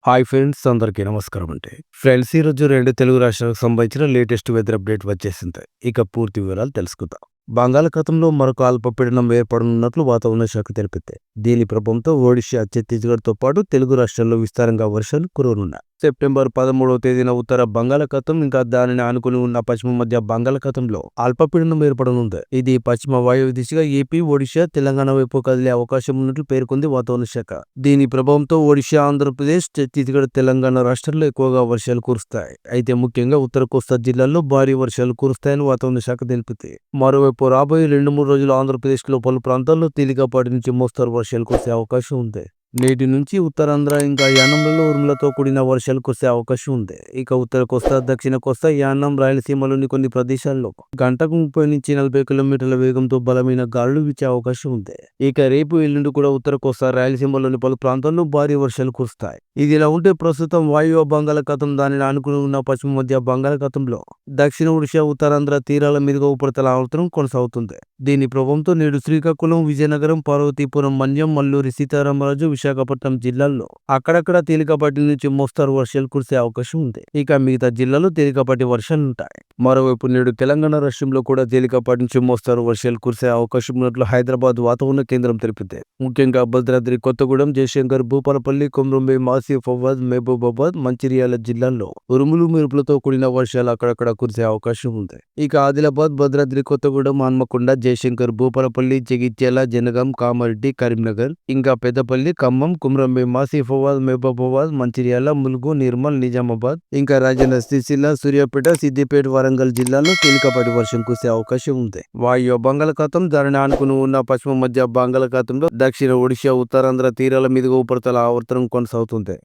Hi friends, అందరికీ నమస్కారం అండి. ఫ్రెండ్స్, ఈరోజు 2 తెలుగు రాష్ట్రాలకు సంబంధించిన లేటెస్ట్ వెదర్ అప్డేట్ వచ్చేసింది. ఇక పూర్తి వివరాలు తెలుసుకుందాం. బంగాళాఖాతంలో మరొక అల్పపీడనం ఏర్పడనున్నట్లు వాతావరణ శాఖ తెలిపింది. దీని ప్రభావంతో ఒడిషా, ఛత్తీస్గఢ్తో పాటు తెలుగు రాష్ట్రాల్లో విస్తారంగా వర్షాలు కురవనున్నాయి. సెప్టెంబర్ 13వ తేదీన ఉత్తర బంగాళాఖాతం ఇంకా దానిని ఆనుకుని ఉన్న పశ్చిమ మధ్య బంగాళాఖాతంలో అల్పపీడనం ఏర్పడనుంది. ఇది పశ్చిమ వాయువ్య దిశగా ఏపీ, ఒడిషా, తెలంగాణ వైపు కదిలే అవకాశం ఉన్నట్లు పేర్కొంది వాతావరణ శాఖ. దీని ప్రభావంతో ఒడిషా, ఆంధ్రప్రదేశ్, ఛత్తీస్గఢ్, తెలంగాణ రాష్ట్రాల్లో ఎక్కువగా వర్షాలు కురుస్తాయి. అయితే ముఖ్యంగా ఉత్తర కోస్తా జిల్లాల్లో భారీ వర్షాలు కురుస్తాయని వాతావరణ శాఖ తెలిపింది. మరోవైపు రాబోయే 2-3 రోజులు ఆంధ్రప్రదేశ్లో పలు ప్రాంతాల్లో తేలికపాటి నుంచి మోస్తరు వర్షాలు కురిసే అవకాశం ఉంది. నేటి నుంచి ఉత్తరాంధ్ర ఇంకా యానంలలో ఉరుములతో కూడిన వర్షాలు కురిసే అవకాశం ఉంది. ఇక ఉత్తర కోస్తా, దక్షిణ కోస్తా, యానం, రాయలసీమలోని కొన్ని ప్రదేశాల్లో గంటకు 30-40 కిలోమీటర్ల వేగంతో బలమైన గాలులు వీచే అవకాశం ఉంది. ఇక రేపు, ఎల్లుండి కూడా ఉత్తర కోస్తా, రాయలసీమలోని పలు ప్రాంతాల్లో భారీ వర్షాలు కురుస్తాయి. ఇది ఇలా ఉంటే ప్రస్తుతం వాయువ్య బంగాళాఖాతం, దానిని ఆనుకుని ఉన్న పశ్చిమ మధ్య బంగాళాఖాతంలో దక్షిణ ఒడిశా, ఉత్తరాంధ్ర తీరాల మీదుగా ఉపరితల ఆవర్తనం కొనసాగుతుంది. దీని ప్రభావంతో నేడు శ్రీకాకుళం, విజయనగరం, పార్వతీపురం, మన్యం, మల్లూరి సీతారామరాజు, విశాఖపట్నం జిల్లాల్లో అక్కడక్కడ తేలికపాటి నుంచి మోస్తరు వర్షాలు కురిసే అవకాశం ఉంది. ఇక మిగతా జిల్లాల్లో తేలికపాటి వర్షాలుంటాయి. మరోవైపు నేడు తెలంగాణ రాష్ట్రంలో కూడా తేలికపాటి నుంచి మోస్తరు వర్షాలు కురిసే అవకాశం ఉన్నట్లు హైదరాబాద్ వాతావరణ కేంద్రం తెలిపింది. ముఖ్యంగా భద్రాద్రి కొత్తగూడెం, జయశంకర్, భూపాలపల్లి, కొమ్రంభీం, ఆసిఫాబాద్, మహబూబాబాద్, మంచిర్యాల జిల్లాల్లో ఉరుములు మెరుపులతో కూడిన వర్షాలు అక్కడక్కడ కురిసే అవకాశం ఉంది. ఇక ఆదిలాబాద్, భద్రాద్రి కొత్తగూడెం, హన్మకొండ, జయశంకర్, భూపాలపల్లి, జగిత్యాల, జనగాం, కామారెడ్డి, కరీంనగర్, ఇంకా పెద్దపల్లి, ఖమ్మం, కుమ్రంభీం, ఆసిఫాబాద్, మహబూబాబాద్, మంచిర్యాల, ములుగు, నిర్మల్, నిజామాబాద్, ఇంకా రాజన్న సిరిసిల్ల, సూర్యాపేట, సిద్దిపేట, వరంగల్ జిల్లాల్లో తేలికపాటి వర్షం కురిసే అవకాశం ఉంది. వాయువ్య బంగాళాఖాతం, దానిని ఆనుకుని ఉన్న పశ్చిమ మధ్య బంగాళాఖాతంలో దక్షిణ ఒడిశా, ఉత్తరాంధ్ర తీరాల మీదుగా ఉపరితల ఆవర్తనం కొనసాగుతుంది.